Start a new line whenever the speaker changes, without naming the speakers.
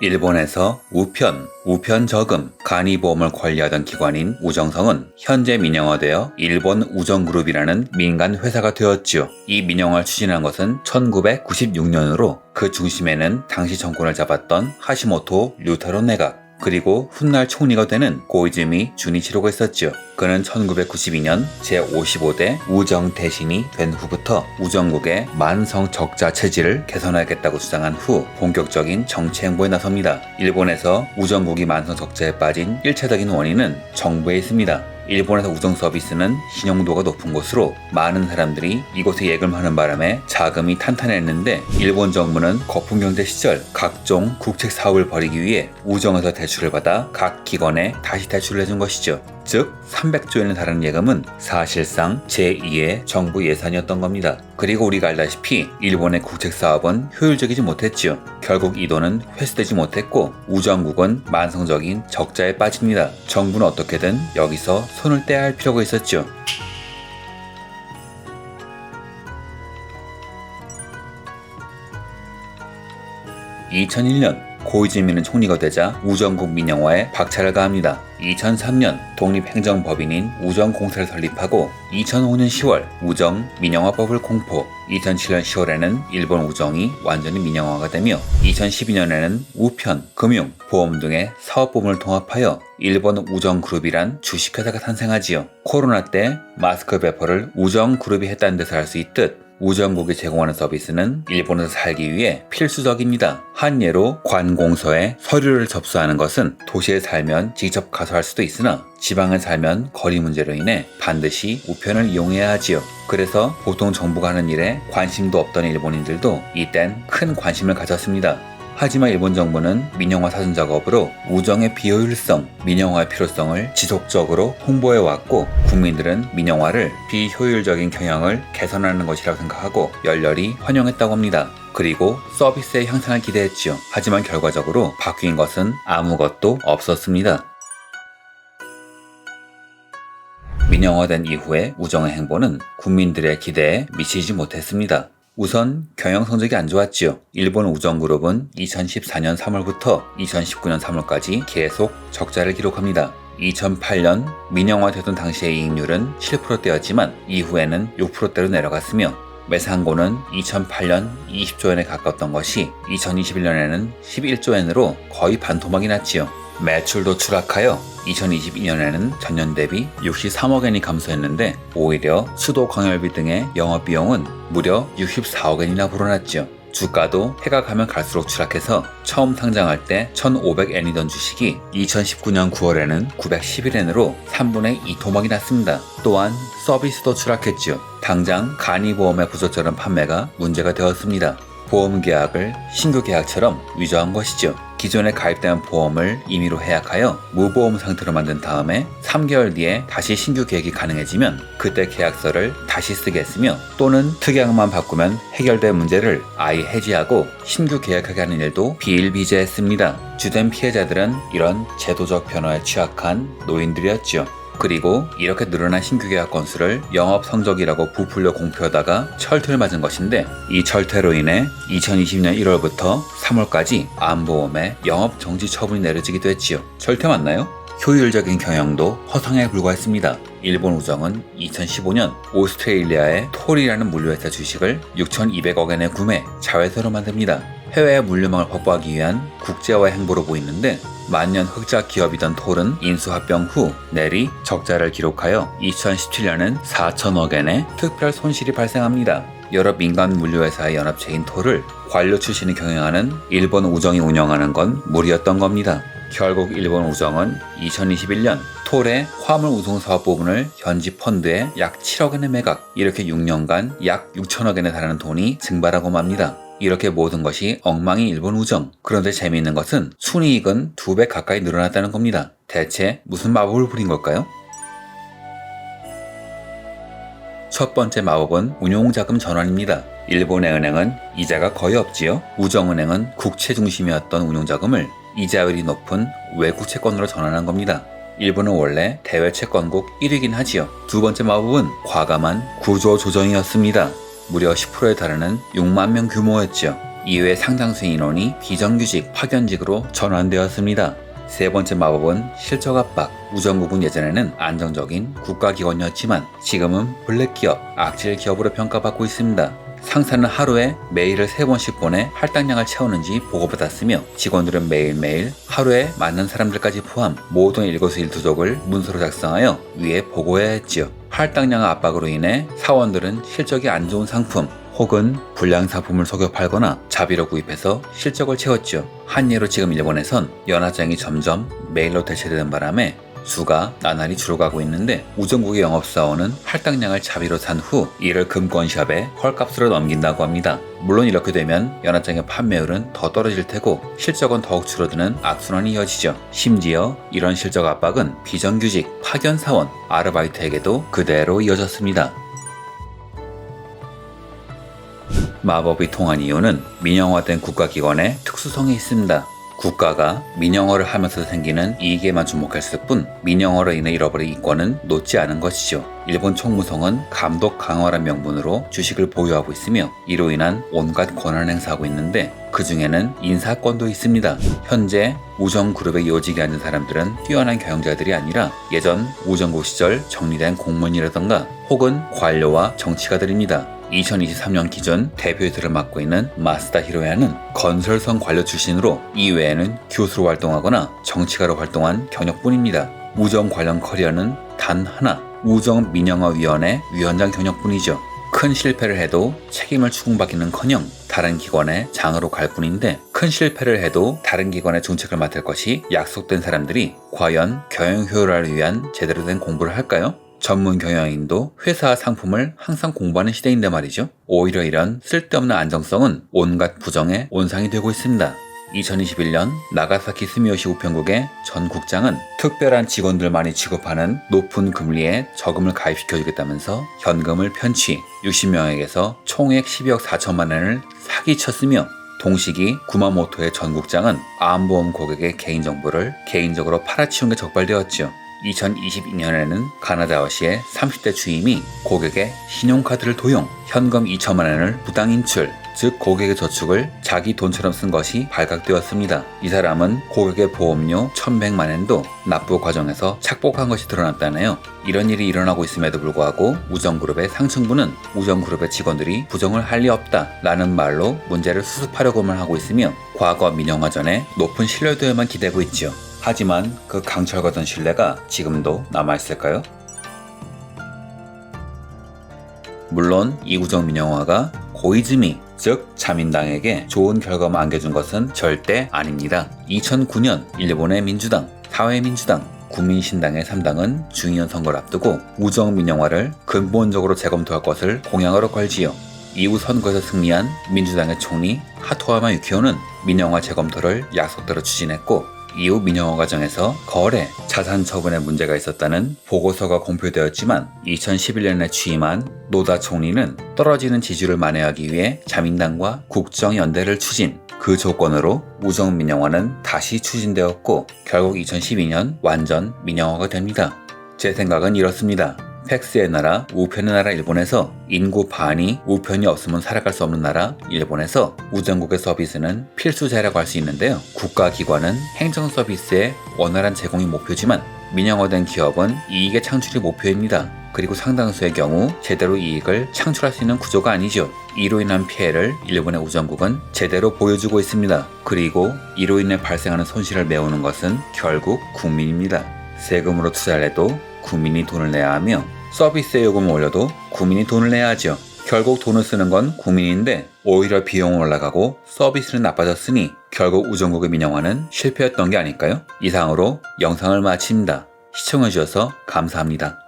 일본에서 우편저금, 간이보험을 관리하던 기관인 우정성은 현재 민영화되어 일본우정그룹이라는 민간 회사가 되었지요. 이 민영화를 추진한 것은 1996년으로 그 중심에는 당시 정권을 잡았던 하시모토 류타로 내각, 그리고 훗날 총리가 되는 고이즈미 주니치로가 있었죠. 그는 1992년 제55대 우정 대신이 된 후부터 우정국의 만성 적자 체질을 개선하겠다고 주장한 후 본격적인 정치 행보에 나섭니다. 일본에서 우정국이 만성 적자에 빠진 1차적인 원인은 정부에 있습니다. 일본에서 우정 서비스는 신용도가 높은 곳으로 많은 사람들이 이곳에 예금하는 바람에 자금이 탄탄했는데 일본 정부는 거품 경제 시절 각종 국책 사업을 벌이기 위해 우정에서 대출을 받아 각 기관에 다시 대출을 해준 것이죠. 즉 300조엔에 달하는 예금은 사실상 제2의 정부 예산이었던 겁니다. 그리고 우리가 알다시피 일본의 국책 사업은 효율적이지 못했죠. 결국 이 돈은 회수되지 못했고 우정국은 만성적인 적자에 빠집니다. 정부는 어떻게든 여기서 손을 떼야 할 필요가 있었죠. 2001년 고이즈미는 총리가 되자 우정국 민영화에 박차를 가합니다. 2003년 독립행정법인인 우정공사를 설립하고 2005년 10월 우정 민영화법을 공포, 2007년 10월에는 일본 우정이 완전히 민영화가 되며 2012년에는 우편, 금융, 보험 등의 사업부문을 통합하여 일본 우정그룹이란 주식회사가 탄생하지요. 코로나 때 마스크 배포를 우정그룹이 했다는 데서 알 수 있듯 우정국이 제공하는 서비스는 일본에서 살기 위해 필수적입니다. 한 예로 관공서에 서류를 접수하는 것은 도시에 살면 직접 가서 할 수도 있으나 지방에 살면 거리 문제로 인해 반드시 우편을 이용해야 하지요. 그래서 보통 정부가 하는 일에 관심도 없던 일본인들도 이땐 큰 관심을 가졌습니다. 하지만 일본 정부는 민영화 사전 작업으로 우정의 비효율성, 민영화의 필요성을 지속적으로 홍보해왔고 국민들은 민영화를 비효율적인 경영을 개선하는 것이라고 생각하고 열렬히 환영했다고 합니다. 그리고 서비스의 향상을 기대했지요. 하지만 결과적으로 바뀐 것은 아무것도 없었습니다. 민영화된 이후의 우정의 행보는 국민들의 기대에 미치지 못했습니다. 우선 경영 성적이 안 좋았지요. 일본 우정그룹은 2014년 3월부터 2019년 3월까지 계속 적자를 기록합니다. 2008년 민영화되던 당시의 이익률은 7%대였지만 이후에는 6%대로 내려갔으며 매상고는 2008년 20조엔에 가깝던 것이 2021년에는 11조엔으로 거의 반토막이 났지요. 매출도 추락하여 2022년에는 전년 대비 63억엔이 감소했는데 오히려 수도 광열비 등의 영업비용은 무려 64억엔이나 불어났죠. 주가도 해가 가면 갈수록 추락해서 처음 상장할 때 1,500엔이던 주식이 2019년 9월에는 911엔으로 3분의 2 토막이 났습니다. 또한 서비스도 추락했죠. 당장 간이보험의 부적절한 판매가 문제가 되었습니다. 보험 계약을 신규 계약처럼 위조한 것이죠. 기존에 가입된 보험을 임의로 해약하여 무보험 상태로 만든 다음에 3개월 뒤에 다시 신규 계약이 가능해지면 그때 계약서를 다시 쓰겠으며 또는 특약만 바꾸면 해결될 문제를 아예 해지하고 신규 계약하게 하는 일도 비일비재했습니다. 주된 피해자들은 이런 제도적 변화에 취약한 노인들이었죠. 그리고 이렇게 늘어난 신규 계약 건수를 영업 성적이라고 부풀려 공표하다가 철퇴를 맞은 것인데 이 철퇴로 인해 2020년 1월부터 3월까지 암보험에 영업 정지 처분이 내려지기도 했지요. 철퇴 맞나요? 효율적인 경영도 허상에 불과했습니다. 일본 우정은 2015년 오스트레일리아의 톨이라는 물류회사 주식을 6,200억엔에 구매, 자회사로 만듭니다. 해외 물류망을 확보하기 위한 국제화 행보로 보이는데 만년 흑자 기업이던 톨은 인수합병 후 내리 적자를 기록하여 2017년엔 4천억엔의 특별 손실이 발생합니다. 여러 민간 물류회사의 연합체인 톨을 관료 출신이 경영하는 일본 우정이 운영하는 건 무리였던 겁니다. 결국 일본 우정은 2021년 톨의 화물 운송 사업 부분을 현지 펀드에 약 7억엔에 매각, 이렇게 6년간 약 6천억엔에 달하는 돈이 증발하고 맙니다. 이렇게 모든 것이 엉망인 일본 우정. 그런데 재미있는 것은 순이익은 2배 가까이 늘어났다는 겁니다. 대체 무슨 마법을 부린 걸까요? 첫 번째 마법은 운용자금 전환입니다. 일본의 은행은 이자가 거의 없지요. 우정은행은 국채 중심이었던 운용자금을 이자율이 높은 외국 채권으로 전환한 겁니다. 일본은 원래 대외 채권국 1위긴 하지요. 두 번째 마법은 과감한 구조 조정이었습니다. 무려 10%에 달하는 6만 명 규모였죠. 이외에 상당수의 인원이 비정규직, 파견직으로 전환되었습니다. 세 번째 마법은 실적 압박. 우정국은 예전에는 안정적인 국가기관이었지만 지금은 블랙기업, 악질 기업으로 평가받고 있습니다. 상사는 하루에 메일을 3번씩 보내 할당량을 채우는지 보고받았으며 직원들은 매일매일 하루에 맞는 사람들까지 포함 모든 일거수일투족을 문서로 작성하여 위에 보고해야 했지요. 할당량 압박으로 인해 사원들은 실적이 안 좋은 상품 혹은 불량 상품을 속여 팔거나 자비로 구입해서 실적을 채웠죠. 한 예로 지금 일본에선 연하장이 점점 메일로 대체되는 바람에 수가 나날이 줄어가고 있는데 우정국의 영업사원은 할당량을 자비로 산 후 이를 금권샵에 헐값으로 넘긴다고 합니다. 물론 이렇게 되면 연하장의 판매율은 더 떨어질 테고 실적은 더욱 줄어드는 악순환이 이어지죠. 심지어 이런 실적 압박은 비정규직, 파견사원, 아르바이트에게도 그대로 이어졌습니다. 마법이 통한 이유는 민영화된 국가기관의 특수성에 있습니다. 국가가 민영화를 하면서 생기는 이익에만 주목했을 뿐 민영화로 인해 잃어버린 이권은 놓지 않은 것이죠. 일본 총무성은 감독 강화란 명분으로 주식을 보유하고 있으며 이로 인한 온갖 권한을 행사하고 있는데 그 중에는 인사권도 있습니다. 현재 우정그룹에 요직에 앉은 사람들은 뛰어난 경영자들이 아니라 예전 우정국 시절 정리된 공무원이라던가 혹은 관료와 정치가들입니다. 2023년 기준 대표이사를 맡고 있는 마스다 히로야는 건설성 관료 출신으로 이외에는 교수로 활동하거나 정치가로 활동한 경력뿐입니다. 우정 관련 커리어는 단 하나, 우정민영화위원회 위원장 경력뿐이죠. 큰 실패를 해도 책임을 추궁받기는커녕 다른 기관의 장으로 갈 뿐인데 큰 실패를 해도 다른 기관의 중책을 맡을 것이 약속된 사람들이 과연 경영 효율화를 위한 제대로 된 공부를 할까요? 전문 경영인도 회사 상품을 항상 공부하는 시대인데 말이죠. 오히려 이런 쓸데없는 안정성은 온갖 부정의 온상이 되고 있습니다. 2021년 나가사키 스미요시 우편국의 전 국장은 특별한 직원들만이 취급하는 높은 금리에 저금을 가입시켜주겠다면서 현금을 편취 60명에게서 총액 12억 4천만 원을 사기쳤으며 동시기 구마모토의 전 국장은 암보험 고객의 개인정보를 개인적으로 팔아치운 게 적발되었죠. 2022년에는 가나다와시의 30대 주임이 고객의 신용카드를 도용, 현금 2천만 원을 부당 인출, 즉 고객의 저축을 자기 돈처럼 쓴 것이 발각되었습니다. 이 사람은 고객의 보험료 1,100만 원도 납부 과정에서 착복한 것이 드러났다네요. 이런 일이 일어나고 있음에도 불구하고 우정그룹의 상층부는 우정그룹의 직원들이 부정을 할 리 없다 라는 말로 문제를 수습하려고만 하고 있으며 과거 민영화 전에 높은 신뢰도에만 기대고 있죠. 하지만 그 강철거던 신뢰가 지금도 남아있을까요? 물론 이 우정 민영화가 고이즈미, 즉 자민당에게 좋은 결과만 안겨준 것은 절대 아닙니다. 2009년 일본의 민주당, 사회민주당, 국민신당의 3당은 중의원 선거를 앞두고 우정 민영화를 근본적으로 재검토할 것을 공약으로 걸지요. 이후 선거에서 승리한 민주당의 총리 하토야마 유키오는 민영화 재검토를 약속대로 추진했고 이후 민영화 과정에서 거래, 자산 처분에 문제가 있었다는 보고서가 공표되었지만 2011년에 취임한 노다 총리는 떨어지는 지지율을 만회하기 위해 자민당과 국정연대를 추진, 그 조건으로 우정 민영화는 다시 추진되었고 결국 2012년 완전 민영화가 됩니다. 제 생각은 이렇습니다. 팩스의 나라, 우편의 나라 일본에서 인구 반이 우편이 없으면 살아갈 수 없는 나라 일본에서 우정국의 서비스는 필수제라고 할 수 있는데요. 국가기관은 행정 서비스의 원활한 제공이 목표지만 민영화된 기업은 이익의 창출이 목표입니다. 그리고 상당수의 경우 제대로 이익을 창출할 수 있는 구조가 아니죠. 이로 인한 피해를 일본의 우정국은 제대로 보여주고 있습니다. 그리고 이로 인해 발생하는 손실을 메우는 것은 결국 국민입니다. 세금으로 투자를 해도 국민이 돈을 내야 하며 서비스의 요금을 올려도 국민이 돈을 내야 하죠. 결국 돈을 쓰는 건 국민인데 오히려 비용은 올라가고 서비스는 나빠졌으니 결국 우정국의 민영화는 실패였던 게 아닐까요? 이상으로 영상을 마칩니다. 시청해주셔서 감사합니다.